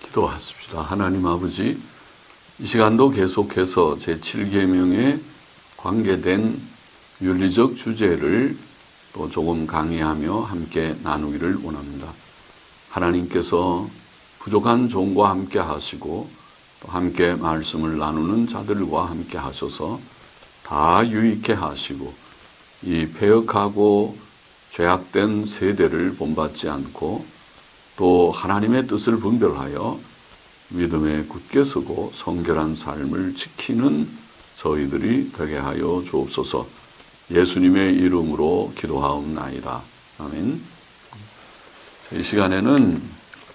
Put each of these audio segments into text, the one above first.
기도하십시다. 하나님 아버지, 이 시간도 계속해서 제7계명에 관계된 윤리적 주제를 또 조금 강의하며 함께 나누기를 원합니다. 하나님께서 부족한 종과 함께 하시고 또 함께 말씀을 나누는 자들과 함께 하셔서 다 유익해 하시고 이 패역하고 죄악된 세대를 본받지 않고 또 하나님의 뜻을 분별하여 믿음에 굳게 서고 성결한 삶을 지키는 저희들이 되게 하여 주옵소서. 예수님의 이름으로 기도하옵나이다. 아멘. 이 시간에는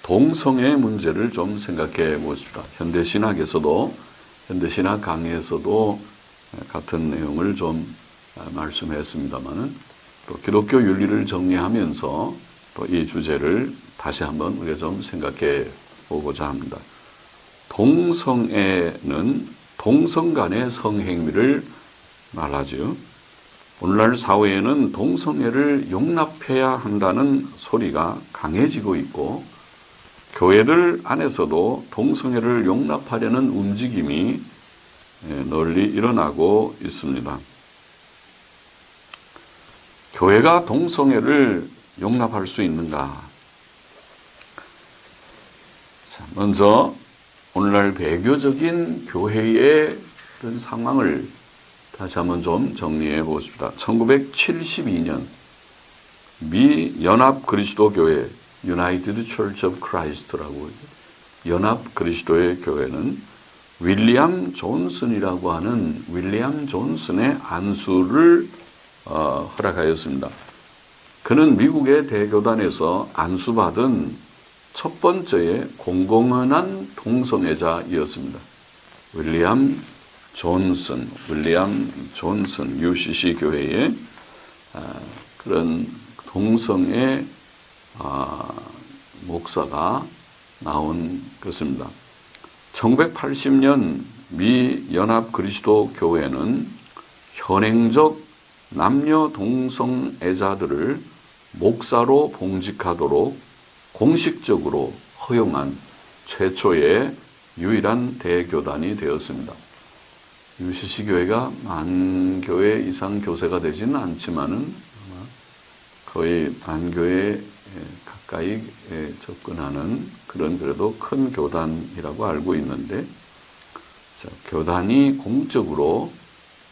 동성애 문제를 좀 생각해 보십시다. 현대신학에서도 현대신학 강의에서도 같은 내용을 좀 말씀했습니다만은 또 기독교 윤리를 정리하면서 또 이 주제를 다시 한번 우리가 좀 생각해 보고자 합니다. 동성애는 동성 간의 성행위를 말하죠. 오늘날 사회에는 동성애를 용납해야 한다는 소리가 강해지고 있고 교회들 안에서도 동성애를 용납하려는 움직임이 널리 일어나고 있습니다. 교회가 동성애를 용납할 수 있는가? 먼저 오늘날 배교적인 교회의 그런 상황을 다시 한번 좀 정리해 보십시다. 1972년 미 연합 그리스도교회 United Church of Christ라고 연합 그리스도의 교회는 윌리엄 존슨이라고 하는 윌리엄 존슨의 안수를 허락하였습니다. 그는 미국의 대교단에서 안수받은 첫 번째의 공공연한 동성애자이었습니다. 윌리엄 존슨 UCC 교회의 그런 동성애 목사가 나온 것입니다. 1980년 미 연합 그리스도 교회는 현행적 남녀 동성애자들을 목사로 봉직하도록 공식적으로 허용한 최초의 유일한 대교단이 되었습니다. UCC 교회가 만 교회 이상 교세가 되지는 않지만은 거의 만 교회 가까이 접근하는 그런 그래도 큰 교단이라고 알고 있는데, 교단이 공적으로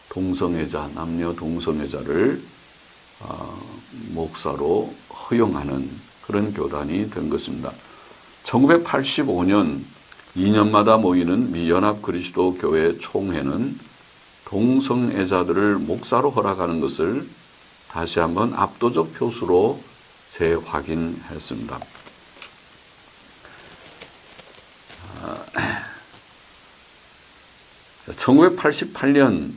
동성애자, 남녀 동성애자를 목사로 허용하는 그런 교단이 된 것입니다. 1985년 2년마다 모이는 미연합 그리스도 교회 총회는 동성애자들을 목사로 허락하는 것을 다시 한번 압도적 표수로 재확인했습니다. 1988년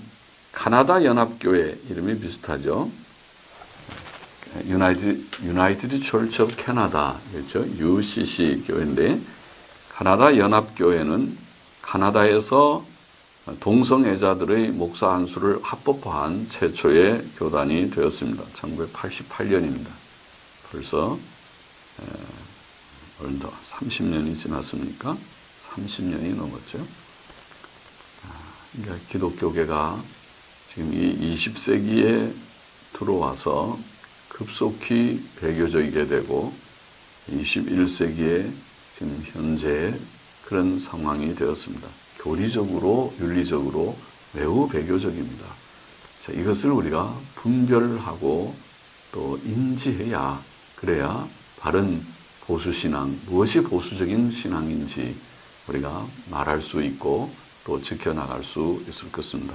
카나다 연합교회, 이름이 비슷하죠. United Church of Canada, 그렇죠? UCC 교회인데, 카나다 연합교회는 카나다에서 동성애자들의 목사 안수를 합법화한 최초의 교단이 되었습니다. 1988년입니다. 벌써 얼마 30년이 지났습니까? 30년이 넘었죠. 그러니까 기독교계가 지금 이 20세기에 들어와서 급속히 배교적이게 되고 21세기에 지금 현재 그런 상황이 되었습니다. 교리적으로, 윤리적으로 매우 배교적입니다. 자, 이것을 우리가 분별하고 또 인지해야, 그래야 바른 보수신앙, 무엇이 보수적인 신앙인지 우리가 말할 수 있고 또 지켜나갈 수 있을 것입니다.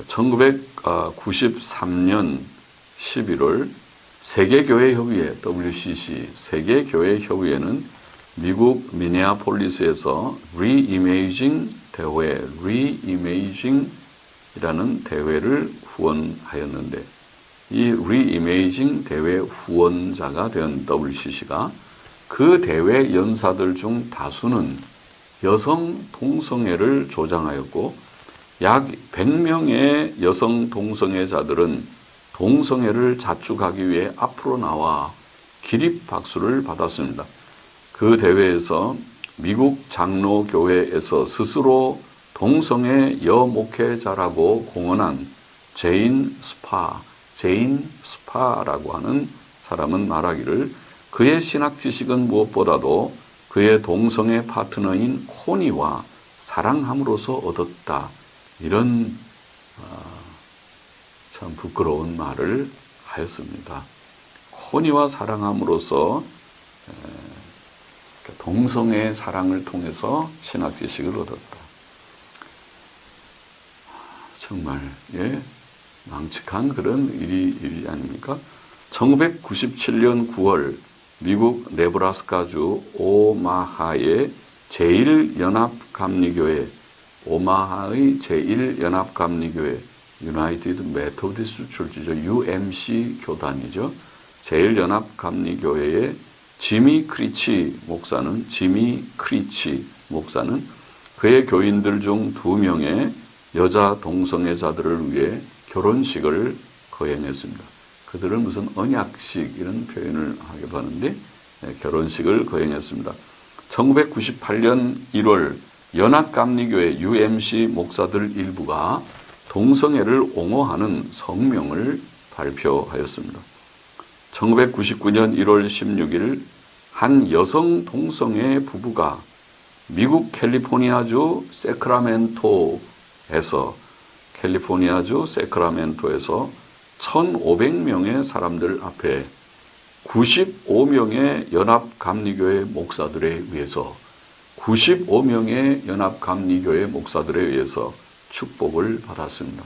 1993년 11월 세계교회협의회 WCC 세계교회협의회는 미국 미네아폴리스에서 리이메이징 대회, 리이메이징이라는 대회를 후원하였는데, 이 리이메이징 대회 후원자가 된 WCC가 그 대회 연사들 중 다수는 여성 동성애를 조장하였고, 약 100명의 여성 동성애자들은 동성애를 자축하기 위해 앞으로 나와 기립박수를 받았습니다. 그 대회에서 미국 장로교회에서 스스로 동성애 여목회자라고 공언한 제인 스파라고 하는 사람은 말하기를 그의 신학 지식은 무엇보다도 그의 동성애 파트너인 코니와 사랑함으로써 얻었다. 이런 참 부끄러운 말을 하였습니다. 코니와 사랑함으로써 동성애의 사랑을 통해서 신학 지식을 얻었다. 정말 망측한 그런 일이 아닙니까? 1997년 9월 미국 네브라스카주 오마하의 제1연합감리교회, 오마하의 제1연합감리교회, 유나이티드 메토디스트 철치죠. UMC 교단이죠. 제1연합감리교회의 지미 크리치 목사는 그의 교인들 중 2명의 여자 동성애자들을 위해 결혼식을 거행했습니다. 그들은 무슨 언약식 이런 표현을 하기도 하는데 결혼식을 거행했습니다. 1998년 1월 연합감리교회 UMC 목사들 일부가 동성애를 옹호하는 성명을 발표하였습니다. 1999년 1월 16일 한 여성 동성애 부부가 미국 캘리포니아주 세크라멘토에서 1,500명의 사람들 앞에 95명의 연합감리교회 목사들에 의해서 축복을 받았습니다.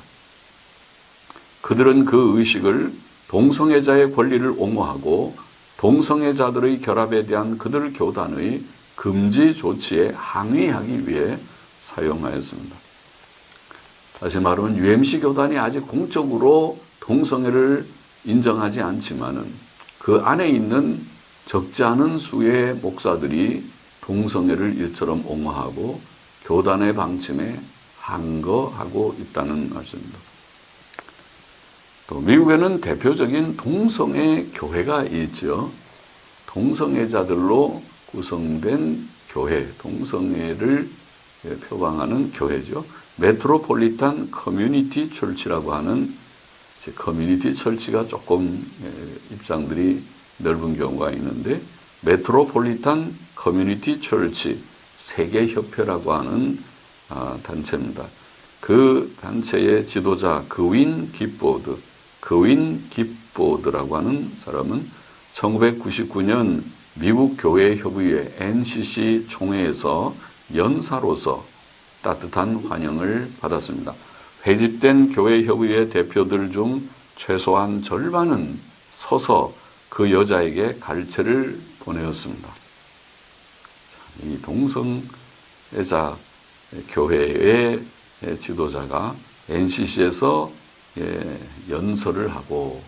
그들은 그 의식을 동성애자의 권리를 옹호하고 동성애자들의 결합에 대한 그들 교단의 금지 조치에 항의하기 위해 사용하였습니다. 다시 말하면 UMC 교단이 아직 공적으로 동성애를 인정하지 않지만은 그 안에 있는 적지 않은 수의 목사들이 동성애를 일처럼 옹호하고 교단의 방침에 항거하고 있다는 말씀입니다. 또 미국에는 대표적인 동성애 교회가 있죠. 동성애자들로 구성된 교회, 동성애를 표방하는 교회죠. 메트로폴리탄 커뮤니티 철치라고 하는 커뮤니티 철치가 조금 입장들이 넓은 경우가 있는데 메트로폴리탄 커뮤니티 철치 세계협회라고 하는 단체입니다. 그 단체의 지도자 그윈 깃보드라고 하는 사람은 1999년 미국 교회협의회 NCC 총회에서 연사로서 따뜻한 환영을 받았습니다. 회집된 교회협의회 대표들 중 최소한 절반은 서서 그 여자에게 갈채를 보내었습니다. 이 동성애자 교회의 지도자가 NCC에서 연설을 하고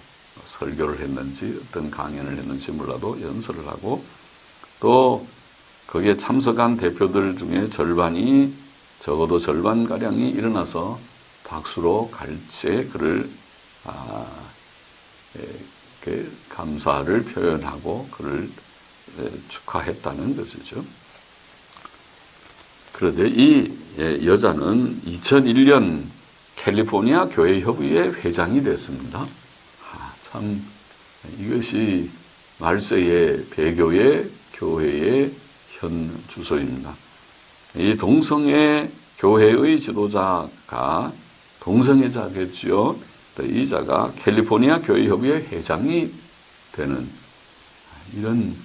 설교를 했는지 어떤 강연을 했는지 몰라도 연설을 하고 또 거기에 참석한 대표들 중에 절반이 적어도 절반가량이 일어나서 박수로 갈채 그를 감사를 표현하고 그를 축하했다는 것이죠. 그런데 이 여자는 2001년 캘리포니아 교회협의회 회장이 됐습니다. 참 이것이 말세의 배교의 교회의 현 주소입니다. 이 동성애 교회의 지도자가 동성애자겠지요. 이 자가 캘리포니아 교회협의회 회장이 되는 이런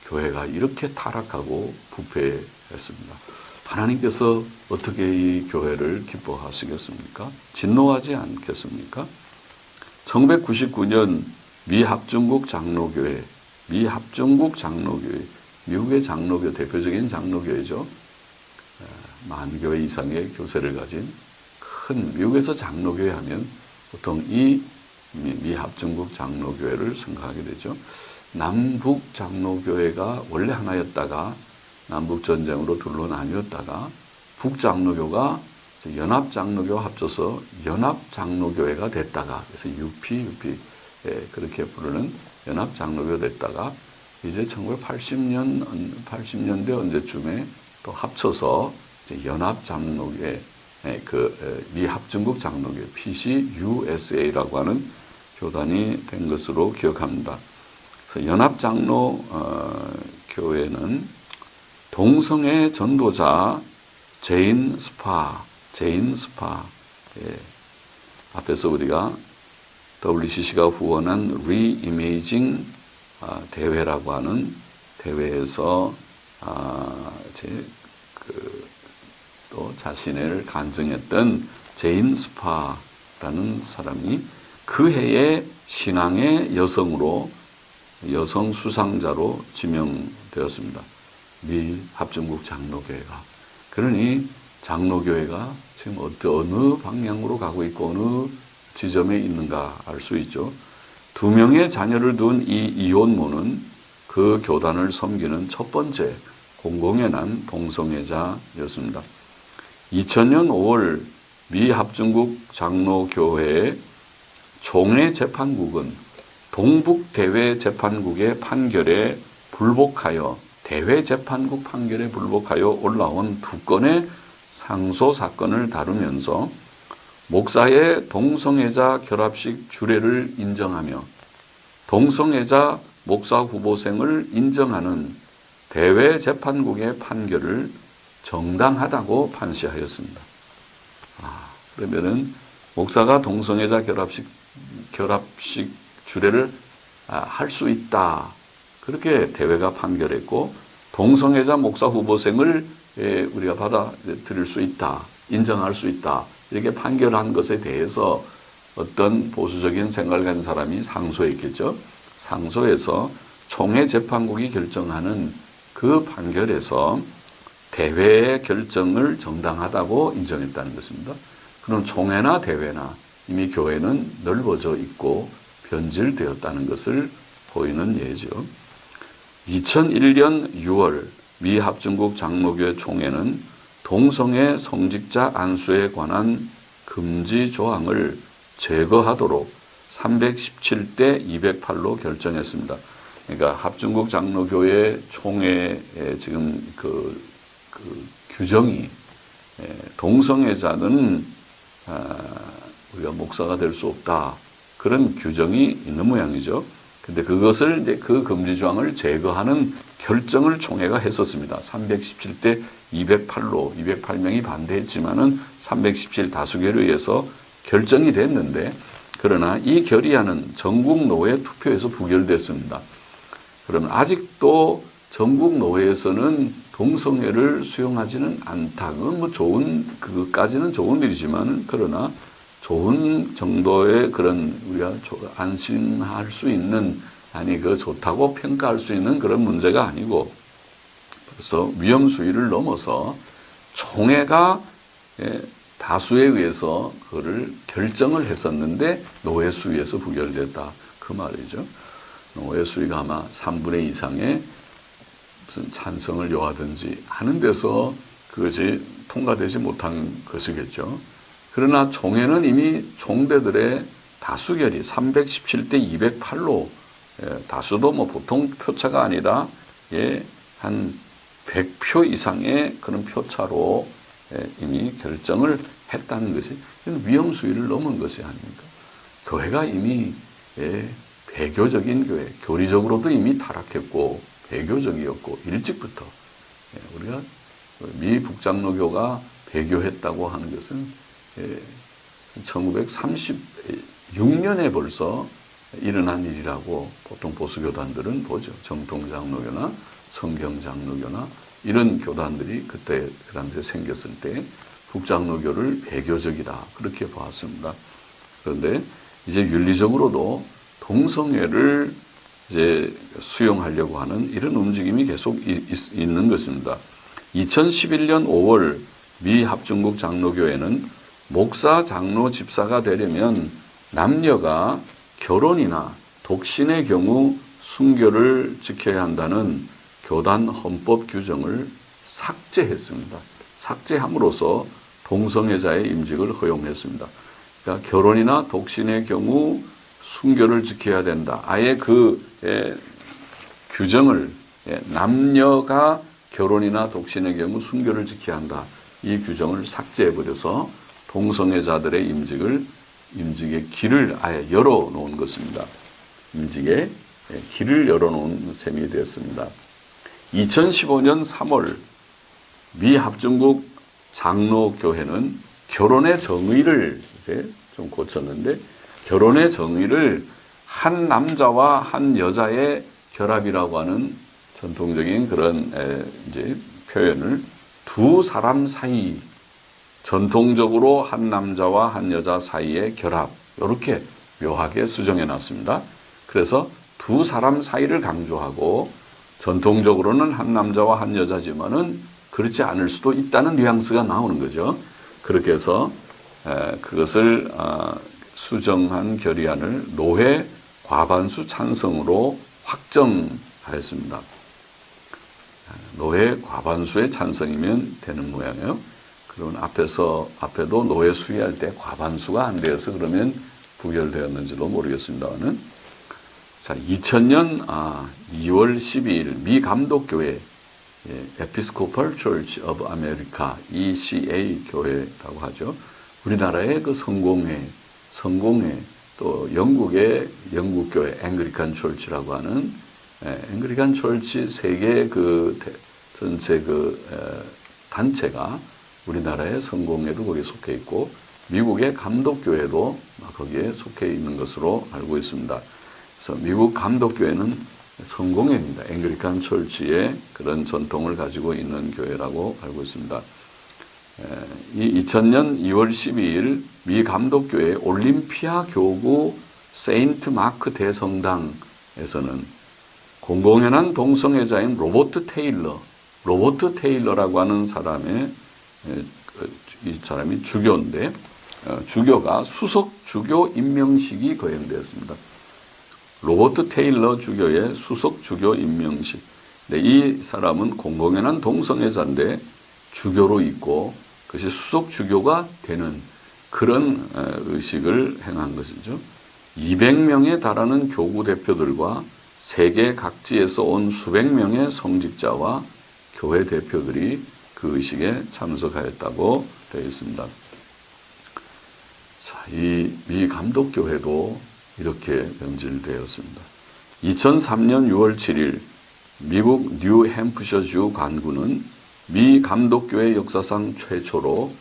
교회가 이렇게 타락하고 부패했습니다. 하나님께서 어떻게 이 교회를 기뻐하시겠습니까? 진노하지 않겠습니까? 1999년 미합중국 장로교회, 미국의 장로교, 대표적인 장로교회죠. 만 교회 이상의 교세를 가진 큰 미국에서 장로교회 하면 보통 이 미합중국 장로교회를 생각하게 되죠. 남북 장로교회가 원래 하나였다가 남북전쟁으로 둘로 나뉘었다가 북장로교가 연합장로교와 합쳐서 연합장로교회가 됐다가 그래서 UP 그렇게 부르는 연합장로교 됐다가 이제 1980년대 언제쯤에 또 합쳐서 이제 연합장로교회, 미합중국 장로교회 PCUSA라고 하는 교단이 된 것으로 기억합니다. 그래서 연합장로 교회는 동성애 전도자 제인 스파, 앞에서 우리가 WCC가 후원한 리이메이징 대회라고 하는 대회에서 또 자신을 간증했던 제인 스파라는 사람이 그 해의 신앙의 여성으로, 여성 수상자로 지명되었습니다. 미 합중국 장로교회가. 그러니 장로교회가 지금 어느 방향으로 가고 있고 어느 지점에 있는가 알 수 있죠. 2명의 자녀를 둔 이 이혼모는 그 교단을 섬기는 첫 번째 공공의 난 동성애자였습니다. 2000년 5월 미 합중국 장로교회의 총회 재판국은 동북대회재판국의 판결에 불복하여, 대회재판국 판결에 불복하여 올라온 2건의 상소 사건을 다루면서 목사의 동성애자 결합식 주례를 인정하며 동성애자 목사 후보생을 인정하는 대회재판국의 판결을 정당하다고 판시하였습니다. 그러면은 목사가 동성애자 결합식 주례를 할 수 있다. 그렇게 대회가 판결했고, 동성애자 목사 후보생을 우리가 받아들일 수 있다. 인정할 수 있다. 이렇게 판결한 것에 대해서 어떤 보수적인 생각을 가진 사람이 상소했겠죠. 상소해서 총회 재판국이 결정하는 그 판결에서 대회의 결정을 정당하다고 인정했다는 것입니다. 그럼 총회나 대회나 이미 교회는 넓어져 있고 변질되었다는 것을 보이는 예죠. 2001년 6월 미 합중국 장로교회 총회는 동성애 성직자 안수에 관한 금지 조항을 제거하도록 317대 208로 결정했습니다. 그러니까 합중국 장로교회 총회에 지금 그 규정이 동성애자는 우리가 목사가 될 수 없다. 그런 규정이 있는 모양이죠. 근데 그것을 이제 그 금지 조항을 제거하는 결정을 총회가 했었습니다. 317대 208로 208명이 반대했지만은 317 다수결에 의해서 결정이 됐는데, 그러나 이 결의안은 전국 노회 투표에서 부결됐습니다. 그러면 아직도 전국 노회에서는 동성애를 수용하지는 않다. 그건 뭐 그것까지는 좋은 일이지만은, 그러나 좋은 정도의 그런 우리가 안심할 수 있는, 좋다고 평가할 수 있는 그런 문제가 아니고, 그래서 위험 수위를 넘어서 총회가 다수에 의해서 그거를 결정을 했었는데 노회 수위에서 부결됐다. 그 말이죠. 노회 수위가 아마 3분의 2 이상의 무슨 찬성을 요하든지 하는 데서 그것이 통과되지 못한 것이겠죠. 그러나 총회는 이미 총대들의 다수결이 317대 208로, 다수도 뭐 보통 표차가 아니라 한 100표 이상의 그런 표차로 이미 결정을 했다는 것이 위험 수위를 넘은 것이 아닙니까? 교회가 이미 배교적인 교회, 교리적으로도 이미 타락했고 배교적이었고, 일찍부터 우리가 미 북장로교가 배교했다고 하는 것은 1936년에 벌써 일어난 일이라고 보통 보수교단들은 보죠. 정통장로교나 성경장로교나 이런 교단들이 그 당시에 생겼을 때 북장로교를 배교적이다. 그렇게 보았습니다. 그런데 이제 윤리적으로도 동성애를 이제 수용하려고 하는 이런 움직임이 계속 있는 것입니다. 2011년 5월 미 합중국 장로교회는 목사, 장로, 집사가 되려면 남녀가 결혼이나 독신의 경우 순교를 지켜야 한다는 교단 헌법 규정을 삭제했습니다. 삭제함으로써 동성애자의 임직을 허용했습니다. 그러니까 결혼이나 독신의 경우 순교를 지켜야 된다. 아예 그 규정을 남녀가 결혼이나 독신의 경우 순교를 지켜야 한다. 이 규정을 삭제해버려서 동성애자들의 임직의 길을 아예 열어놓은 것입니다. 임직의 길을 열어놓은 셈이 되었습니다. 2015년 3월 미 합중국 장로교회는 결혼의 정의를 이제 좀 고쳤는데 결혼의 정의를 한 남자와 한 여자의 결합이라고 하는 전통적인 그런 이제 표현을 두 사람 사이, 전통적으로 한 남자와 한 여자 사이의 결합, 이렇게 묘하게 수정해 놨습니다. 그래서 두 사람 사이를 강조하고 전통적으로는 한 남자와 한 여자지만은 그렇지 않을 수도 있다는 뉘앙스가 나오는 거죠. 그렇게 해서 그것을 수정한 결의안을 노회 과반수 찬성으로 확정하였습니다. 노회 과반수의 찬성이면 되는 모양이에요. 그러면 앞에도 노회 수의할 때 과반수가 안 되어서 그러면 부결되었는지도 모르겠습니다만은. 자, 2000년 2월 12일 미 감독교회 Episcopal Church of America ECA 교회라고 하죠. 우리나라의 그 성공회 또 영국교회 앵글리칸 철치라고 하는 앵글리칸 철치 세계 전체 단체가 우리나라의 성공회도 거기에 속해 있고 미국의 감독교회도 거기에 속해 있는 것으로 알고 있습니다. 그래서 미국 감독교회는 성공회입니다. 앵글리칸 철치의 그런 전통을 가지고 있는 교회라고 알고 있습니다. 이 2000년 2월 12일 미 감독교회 올림피아 교구 세인트 마크 대성당에서는 공공연한 동성애자인 로버트 테일러라고 하는 이 사람이 주교인데 주교가 수석 주교 임명식이 거행되었습니다. 로버트 테일러 주교의 수석 주교 임명식. 이 사람은 공공연한 동성애자인데 주교로 있고 그것이 수석 주교가 되는 그런 의식을 행한 것이죠. 200명에 달하는 교구 대표들과 세계 각지에서 온 수백 명의 성직자와 교회 대표들이 그 의식에 참석하였다고 되어 있습니다. 자, 이 미 감독교회도 이렇게 변질되었습니다. 2003년 6월 7일 미국 뉴햄프셔주 관구는 미 감독교회 역사상 최초로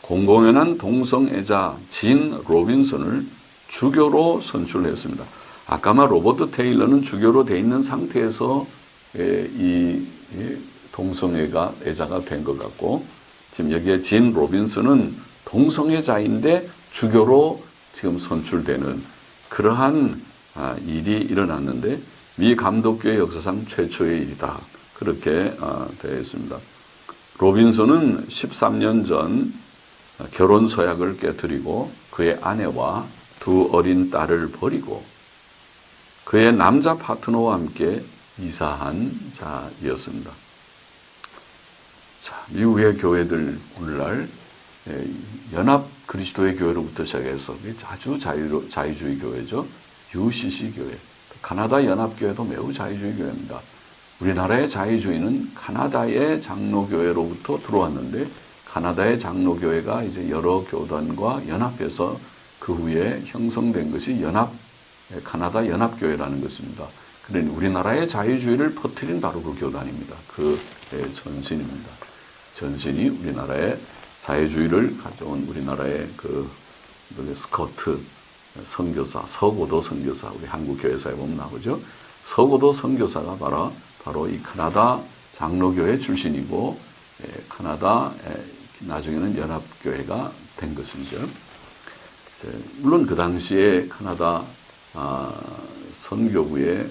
공공연한 동성애자 진 로빈슨을 주교로 선출했습니다. 아까 말 로버트 테일러는 주교로 되어 있는 상태에서 이 동성애자가 된 것 같고 지금 여기에 진 로빈슨은 동성애자인데 주교로 지금 선출되는 그러한 일이 일어났는데 미 감독교회 역사상 최초의 일이다. 그렇게 되어 있습니다. 로빈슨은 13년 전 결혼 서약을 깨뜨리고 그의 아내와 두 어린 딸을 버리고 그의 남자 파트너와 함께 이사한 자이었습니다. 자, 미국의 교회들 오늘날 연합 그리스도의 교회로부터 시작해서 아주 자유주의 교회죠. UCC 교회, 카나다 연합교회도 매우 자유주의 교회입니다. 우리나라의 자유주의는 카나다의 장로교회로부터 들어왔는데 카나다의 장로교회가 이제 여러 교단과 연합해서 그 후에 형성된 것이 카나다 연합교회라는 것입니다. 그러니 우리나라의 자유주의를 퍼뜨린 바로 그 교단입니다. 그 전신입니다. 전신이 우리나라의 자유주의를 가져온 우리나라의 스커트 선교사, 서고도 선교사, 우리 한국 교회사에 보면 나오죠. 서고도 선교사가 바로 이 카나다 장로교회 출신이고 카나다 나중에는 연합교회가 된 것이죠. 물론 그 당시에 카나다 선교부에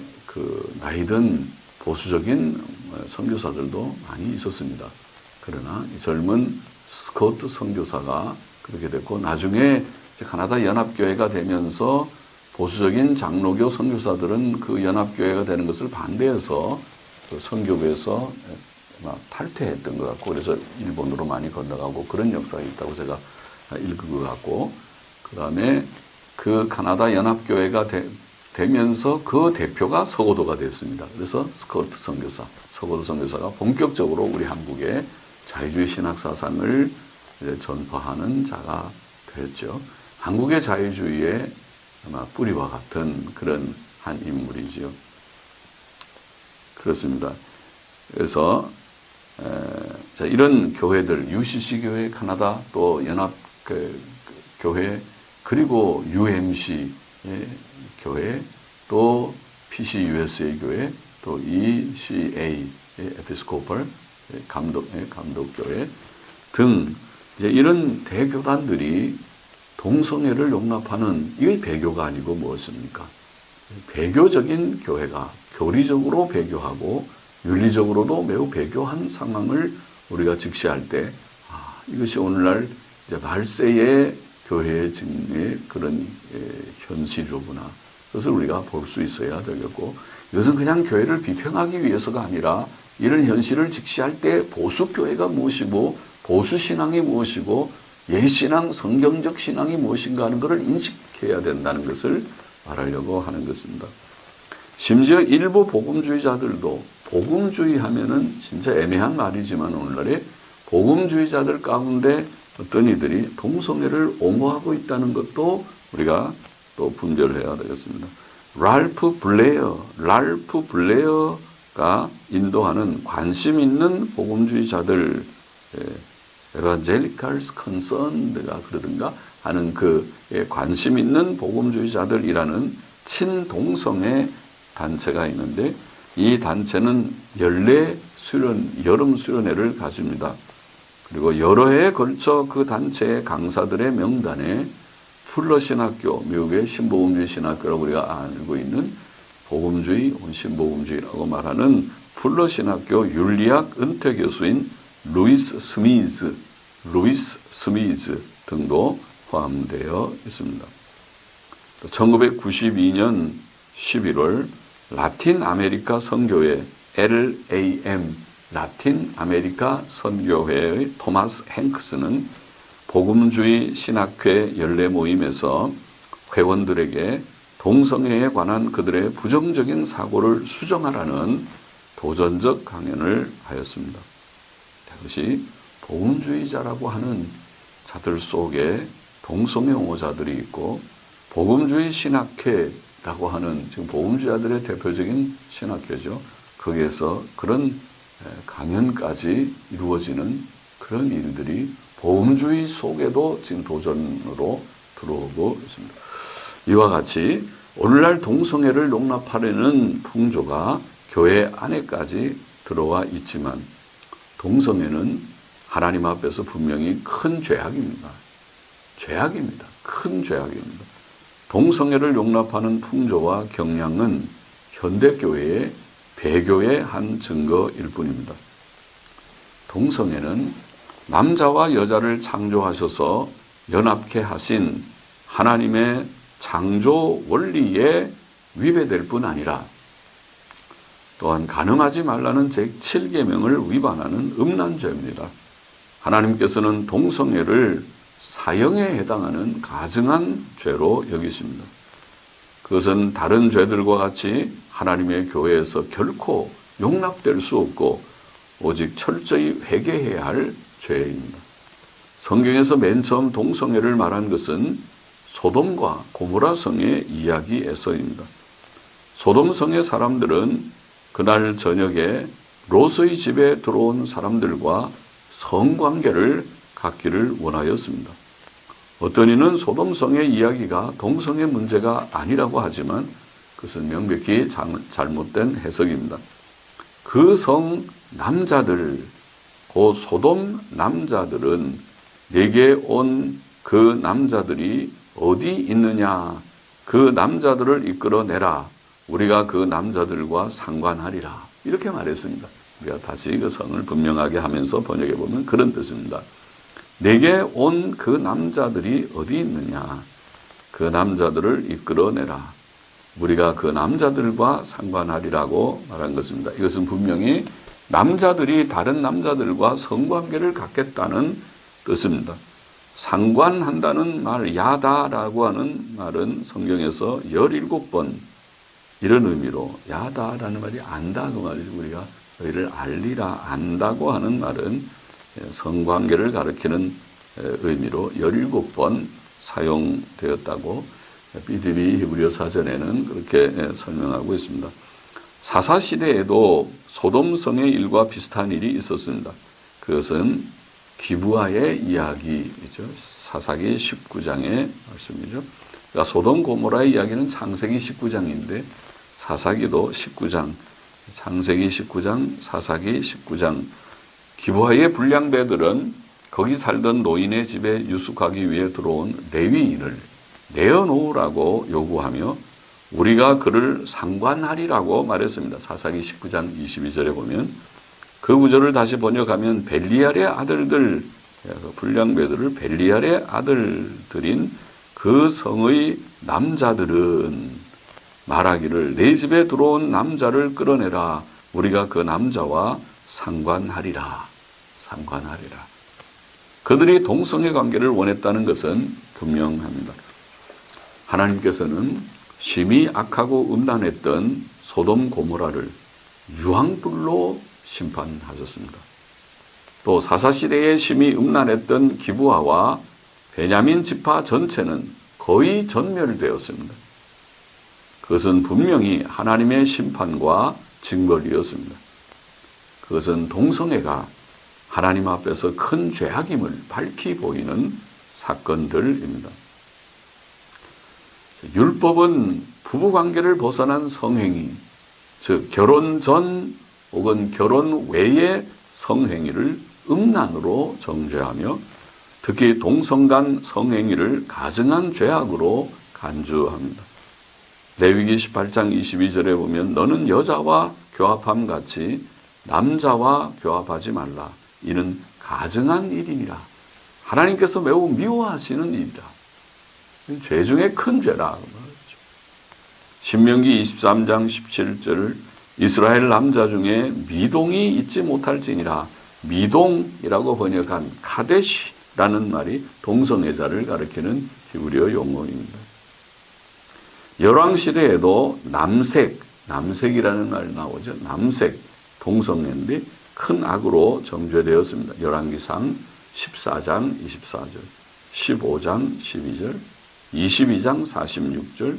나이든 보수적인 선교사들도 많이 있었습니다. 그러나 이 젊은 스코트 선교사가 그렇게 됐고 나중에 카나다 연합교회가 되면서 보수적인 장로교 선교사들은 그 연합교회가 되는 것을 반대해서 그 선교부에서 탈퇴했던 것 같고 그래서 일본으로 많이 건너가고 그런 역사가 있다고 제가 읽은 것 같고 그 다음에 그 카나다 연합교회가 되면서 그 대표가 서고도가 됐습니다. 그래서 스코트 선교사, 서고도 선교사가 본격적으로 우리 한국에 자유주의 신학 사상을 전파하는 자가 됐죠. 한국의 자유주의의 아마 뿌리와 같은 그런 한 인물이지요. 그렇습니다. 그래서 이런 교회들, UCC 교회, 카나다, 또 연합 교회, 그리고 UMC 교회, 또 PCUSA 교회, 또 ECA 에피스코팔 감독교회 등 이런 대교단들이 동성애를 용납하는, 이게 배교가 아니고 무엇입니까? 배교적인 교회가 교리적으로 배교하고 윤리적으로도 매우 배교한 상황을 우리가 직시할 때, 이것이 오늘날 이제 말세의 교회의 그런 현실이로구나. 그것을 우리가 볼 수 있어야 되겠고, 이것은 그냥 교회를 비평하기 위해서가 아니라 이런 현실을 직시할 때 보수교회가 무엇이고 보수신앙이 무엇이고 예신앙, 성경적 신앙이 무엇인가 하는 것을 인식해야 된다는 것을 말하려고 하는 것입니다. 심지어 일부 복음주의자들도, 복음주의 하면은 진짜 애매한 말이지만 오늘날에 복음주의자들 가운데 어떤 이들이 동성애를 옹호하고 있다는 것도 우리가 또 분별해야 되겠습니다. 랄프 블레어가 인도하는 관심 있는 복음주의자들, 에반젤리칼스 컨선드가 그러든가 하는 그 관심 있는 복음주의자들이라는 친동성애 단체가 있는데, 이 단체는 여름 수련회를 가집니다. 그리고 여러 해에 걸쳐 그 단체의 강사들의 명단에 풀러 신학교, 미국의 신복음주의 신학교라고 우리가 알고 있는 복음주의, 신복음주의라고 말하는 풀러 신학교 윤리학 은퇴 교수인 루이스 스미즈 등도 포함되어 있습니다. 1992년 11월 라틴 아메리카 선교회 LAM 라틴 아메리카 선교회의 토마스 행크스는 복음주의 신학회 연례 모임에서 회원들에게 동성애에 관한 그들의 부정적인 사고를 수정하라는 도전적 강연을 하였습니다. 그것이 복음주의자라고 하는 자들 속에 동성애 옹호자들이 있고, 복음주의 신학회라고 하는 지금 복음주의자들의 대표적인 신학회죠. 거기에서 그런 강연까지 이루어지는 그런 일들이 복음주의 속에도 지금 도전으로 들어오고 있습니다. 이와 같이 오늘날 동성애를 용납하려는 풍조가 교회 안에까지 들어와 있지만, 동성애는 하나님 앞에서 분명히 큰 죄악입니다. 큰 죄악입니다. 동성애를 용납하는 풍조와 경향은 현대교회의 배교의 한 증거일 뿐입니다. 동성애는 남자와 여자를 창조하셔서 연합케 하신 하나님의 창조 원리에 위배될 뿐 아니라, 또한 간음하지 말라는 제7계명을 위반하는 음란죄입니다. 하나님께서는 동성애를 사형에 해당하는 가증한 죄로 여기십니다. 그것은 다른 죄들과 같이 하나님의 교회에서 결코 용납될 수 없고 오직 철저히 회개해야 할 죄입니다. 성경에서 맨 처음 동성애를 말한 것은 소돔과 고모라 성의 이야기에서입니다. 소돔 성의 사람들은 그날 저녁에 롯의 집에 들어온 사람들과 성관계를 갖기를 원하였습니다. 어떤 이는 소돔 성의 이야기가 동성애 문제가 아니라고 하지만 그것은 명백히 잘못된 해석입니다. 그 성 남자들, 그 소돔 남자들은 내게 온 그 남자들이 어디 있느냐, 그 남자들을 이끌어내라, 우리가 그 남자들과 상관하리라, 이렇게 말했습니다. 우리가 다시 그 성을 분명하게 하면서 번역해 보면 그런 뜻입니다. 내게 온 그 남자들이 어디 있느냐, 그 남자들을 이끌어내라, 우리가 그 남자들과 상관하리라고 말한 것입니다. 이것은 분명히 남자들이 다른 남자들과 성관계를 갖겠다는 뜻입니다. 상관한다는 말, 야다라고 하는 말은 성경에서 17번 이런 의미로 야다라는 말이 안다 그 말이죠. 우리가 너희를 알리라 안다고 하는 말은 성관계를 가리키는 의미로 17번 사용되었다고 BDB 히브리어 사전에는 그렇게 설명하고 있습니다. 사사시대에도 소돔성의 일과 비슷한 일이 있었습니다. 그것은 기브아의 이야기이죠. 사사기 19장의 말씀이죠. 그러니까 소돔 고모라의 이야기는 창세기 19장인데 사사기도 19장, 창세기 19장, 사사기 19장. 기브아의 불량배들은 거기 살던 노인의 집에 유숙하기 위해 들어온 레위인을 내어놓으라고 요구하며 우리가 그를 상관하리라고 말했습니다. 사사기 19장 22절에 보면 그 구절을 다시 번역하면 벨리알의 아들들, 불량배들을 벨리알의 아들들인 그 성의 남자들은 말하기를 내 집에 들어온 남자를 끌어내라. 우리가 그 남자와 상관하리라. 상관하리라. 그들이 동성애 관계를 원했다는 것은 분명합니다. 하나님께서는 심히 악하고 음란했던 소돔 고모라를 유황불로 심판하셨습니다. 또 사사시대에 심히 음란했던 기브아와 베냐민 지파 전체는 거의 전멸되었습니다. 그것은 분명히 하나님의 심판과 징벌이었습니다. 그것은 동성애가 하나님 앞에서 큰 죄악임을 밝히 보이는 사건들입니다. 율법은 부부관계를 벗어난 성행위, 즉 결혼 전 혹은 결혼 외의 성행위를 음란으로 정죄하며 특히 동성간 성행위를 가증한 죄악으로 간주합니다. 레위기 18장 22절에 보면 너는 여자와 교합함 같이 남자와 교합하지 말라. 이는 가증한 일이니라. 하나님께서 매우 미워하시는 일이라. 죄 중에 큰 죄라. 신명기 23장 17절 이스라엘 남자 중에 미동이 있지 못할지니라. 미동이라고 번역한 카데시라는 말이 동성애자를 가리키는 히브리어 용어입니다. 열왕시대에도 남색이라는 말이 나오죠. 남색, 동성애인데 큰 악으로 정죄되었습니다. 열왕기상 14장 24절, 15장 12절, 22장 46절,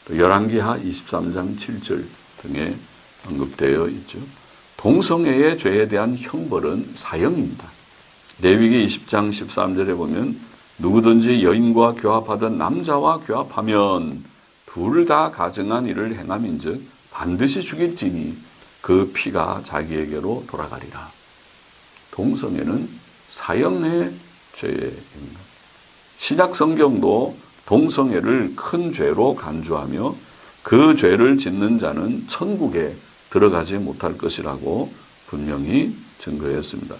또 열왕기하 23장 7절 등에 언급되어 있죠. 동성애의 죄에 대한 형벌은 사형입니다. 레위기 20장 13절에 보면 누구든지 여인과 교합하던 남자와 교합하면 둘 다 가증한 일을 행함인즉 반드시 죽일지니 그 피가 자기에게로 돌아가리라. 동성애는 사형의 죄입니다. 신약 성경도 동성애를 큰 죄로 간주하며 그 죄를 짓는 자는 천국에 들어가지 못할 것이라고 분명히 증거했습니다.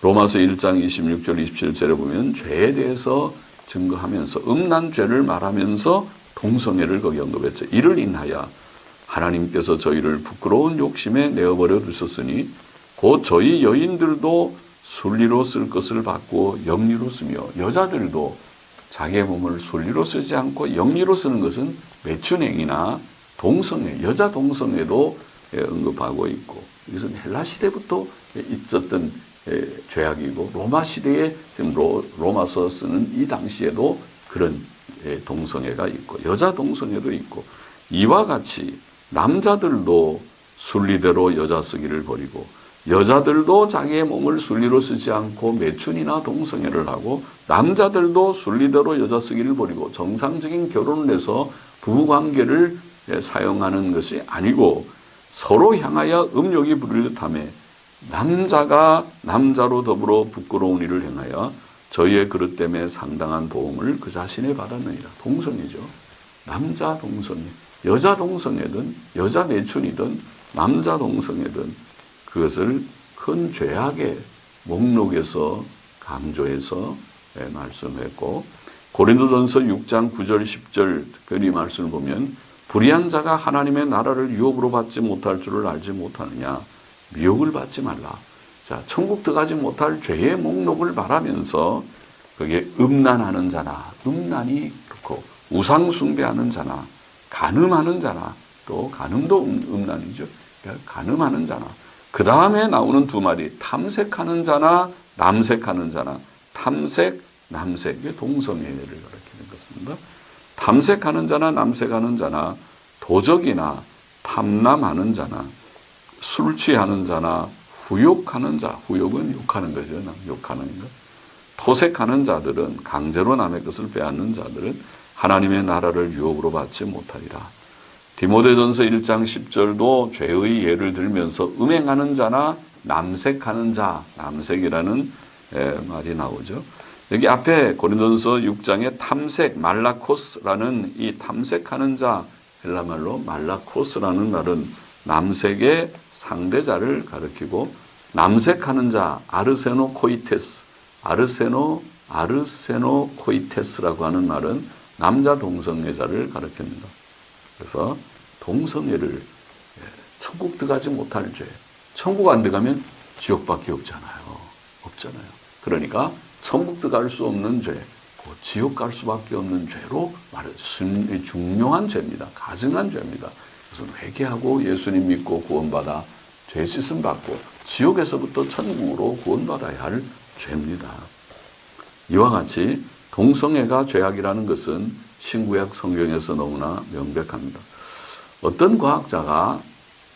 로마서 1장 26절 27절에 보면 죄에 대해서 증거하면서 음란 죄를 말하면서 동성애를 거기 언급했죠. 이를 인하여 하나님께서 저희를 부끄러운 욕심에 내어버려 두셨으니 곧 저희 여인들도 순리로 쓸 것을 받고 영리로 쓰며 여자들도 자기의 몸을 순리로 쓰지 않고 영리로 쓰는 것은 매춘행위나 동성애, 여자 동성애도 언급하고 있고 이것은 헬라 시대부터 있었던 죄악이고 로마 시대에 지금 로마서 쓰는 이 당시에도 그런 동성애가 있고 여자 동성애도 있고 이와 같이 남자들도 순리대로 여자 쓰기를 버리고 여자들도 자기의 몸을 순리로 쓰지 않고 매춘이나 동성애를 하고 남자들도 순리대로 여자 쓰기를 버리고 정상적인 결혼을 해서 부부관계를 사용하는 것이 아니고 서로 향하여 음욕이 부를 듯하며 남자가 남자로 더불어 부끄러운 일을 행하여 저희의 그릇 때문에 상당한 보응을 그 자신에 받았느니라. 동성애죠. 남자 동성애, 여자 동성애든 여자 매춘이든 남자 동성애든 그것을 큰 죄악의 목록에서 강조해서 말씀했고 고린도전서 6장 9절 10절 특별히 말씀을 보면 불의한 자가 하나님의 나라를 유혹으로 받지 못할 줄을 알지 못하느냐. 미혹을 받지 말라. 자, 천국 들어가지 못할 죄의 목록을 말하면서 그게 음란하는 자나 음란이 그렇고 우상 숭배하는 자나 간음하는 자나 또 간음도 음란이죠. 그러니까 간음하는 자나. 그 다음에 나오는 두 마디 탐색하는 자나 남색하는 자나. 탐색, 남색. 이게 동성애를 가리키는 것입니다. 탐색하는 자나 남색하는 자나 도적이나 탐남하는 자나 술 취하는 자나 후욕하는 자. 후욕은 욕하는 거죠. 욕하는 것. 토색하는 자들은 강제로 남의 것을 빼앗는 자들은 하나님의 나라를 유혹으로 받지 못하리라. 디모데전서 1장 10절도 죄의 예를 들면서 음행하는 자나 남색하는 자, 남색이라는 말이 나오죠. 여기 앞에 고린도전서 6장에 탐색, 말라코스라는 이 탐색하는 자, 헬라말로 말라코스라는 말은 남색의 상대자를 가리키고 남색하는 자, 아르세노 코이테스, 아르세노 코이테스라고 하는 말은 남자 동성애자를 가리킵니다. 그래서 동성애를 천국 들어가지 못할 죄, 천국 안 들어가면 지옥밖에 없잖아요. 그러니까 천국 들어갈 수 없는 죄, 지옥 갈 수밖에 없는 죄로 중요한 죄입니다. 가증한 죄입니다. 그래서 회개하고 예수님 믿고 구원받아 죄 씻음 받고 지옥에서부터 천국으로 구원받아야 할 죄입니다. 이와 같이 동성애가 죄악이라는 것은 신구약 성경에서 너무나 명백합니다. 어떤 과학자가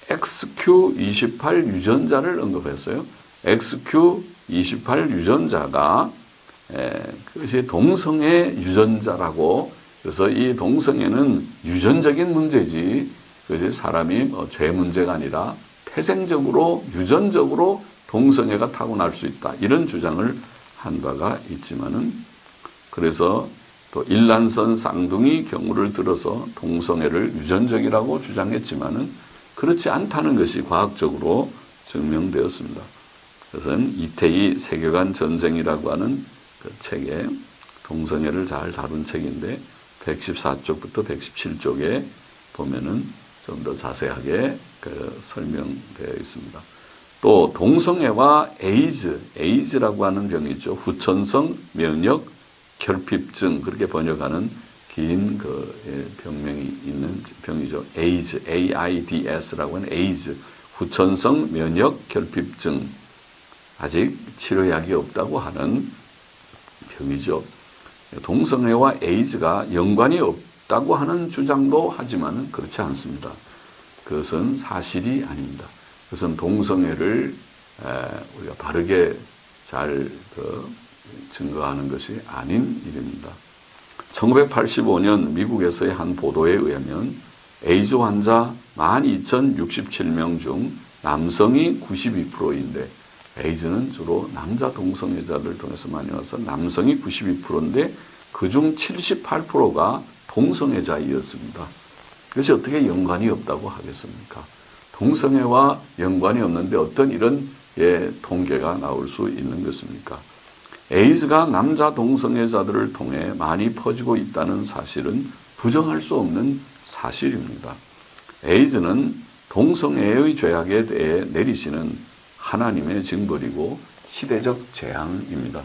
XQ28 유전자를 언급했어요. XQ28 유전자가 그것이 동성애 유전자라고. 그래서 이 동성애는 유전적인 문제지 그것이 사람이 죄 문제가 아니라 태생적으로 유전적으로 동성애가 타고날 수 있다. 이런 주장을 한 바가 있지만은 그래서 또 일란선 쌍둥이 경우를 들어서 동성애를 유전적이라고 주장했지만은 그렇지 않다는 것이 과학적으로 증명되었습니다. 그것은 이태희 세계관 전쟁이라고 하는 그 책에 동성애를 잘 다룬 책인데 114쪽부터 117쪽에 보면은 좀 더 자세하게 설명되어 있습니다. 또 동성애와 에이즈라고 하는 병이 있죠. 후천성 면역 결핍증 그렇게 번역하는 긴 병명이 있는 병이죠. AIDS라고 하는 에이즈, 후천성 면역 결핍증. 아직 치료약이 없다고 하는 병이죠. 동성애와 에이즈가 연관이 없다고 하는 주장도 하지만 그렇지 않습니다. 그것은 사실이 아닙니다. 그것은 동성애를 우리가 바르게 잘 증거하는 것이 아닌 일입니다. 1985년 미국에서의 한 보도에 의하면 에이즈 환자 12,067명 중 남성이 92%인데 에이즈는 주로 남자 동성애자를 통해서 많이 와서 남성이 92%인데 그중 78%가 동성애자이었습니다. 그것이 어떻게 연관이 없다고 하겠습니까? 동성애와 연관이 없는데 어떤 이런 통계가 나올 수 있는 것입니까? 에이즈가 남자 동성애자들을 통해 많이 퍼지고 있다는 사실은 부정할 수 없는 사실입니다. 에이즈는 동성애의 죄악에 대해 내리시는 하나님의 징벌이고 시대적 재앙입니다.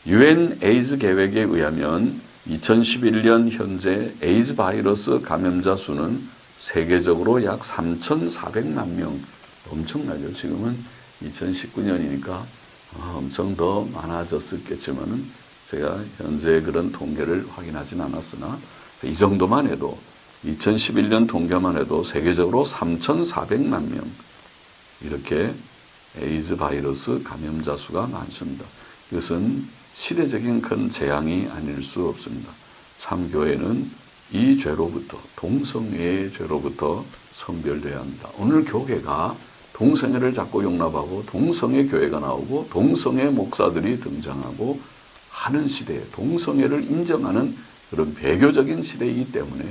UN 에이즈 계획에 의하면 2011년 현재 에이즈 바이러스 감염자 수는 세계적으로 약 3,400만 명, 엄청나죠. 지금은 2019년이니까 엄청 더 많아졌겠지만은 제가 현재 그런 통계를 확인하진 않았으나 이 정도만 해도 2011년 통계만 해도 세계적으로 3,400만 명 이렇게 에이즈 바이러스 감염자 수가 많습니다. 이것은 시대적인 큰 재앙이 아닐 수 없습니다. 참교회는 이 죄로부터 동성애의 죄로부터 선별되어야 합니다. 오늘 교회가 동성애를 자꾸 용납하고 동성애 교회가 나오고 동성애 목사들이 등장하고 하는 시대에 동성애를 인정하는 그런 배교적인 시대이기 때문에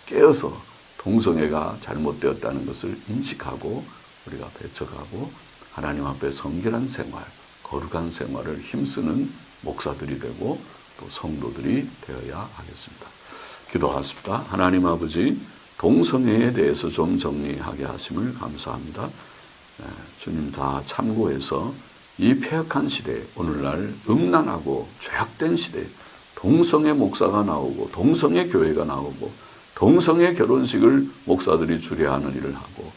깨어서 동성애가 잘못되었다는 것을 인식하고 우리가 배척하고 하나님 앞에 성결한 생활, 거룩한 생활을 힘쓰는 목사들이 되고 또 성도들이 되어야 하겠습니다. 기도하십니다. 하나님 아버지, 동성애에 대해서 좀 정리하게 하심을 감사합니다. 주님 다 참고해서 이 폐역한 시대에 오늘날 음란하고 죄악된 시대에 동성애 목사가 나오고 동성애 교회가 나오고 동성애 결혼식을 목사들이 주례하는 일을 하고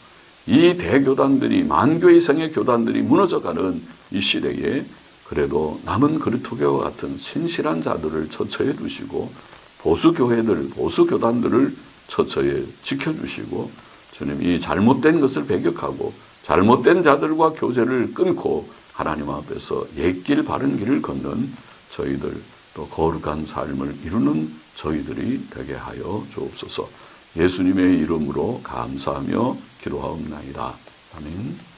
이 대교단들이 만교 이상의 교단들이 무너져가는 이 시대에 그래도 남은 그리스도교와 같은 신실한 자들을 처처해 두시고 보수교회들, 보수교단들을 처처해 지켜주시고 주님 이 잘못된 것을 배격하고 잘못된 자들과 교제를 끊고 하나님 앞에서 옛길 바른 길을 걷는 저희들 또 거룩한 삶을 이루는 저희들이 되게 하여 주옵소서. 예수님의 이름으로 감사하며 기도하옵나이다. 아멘.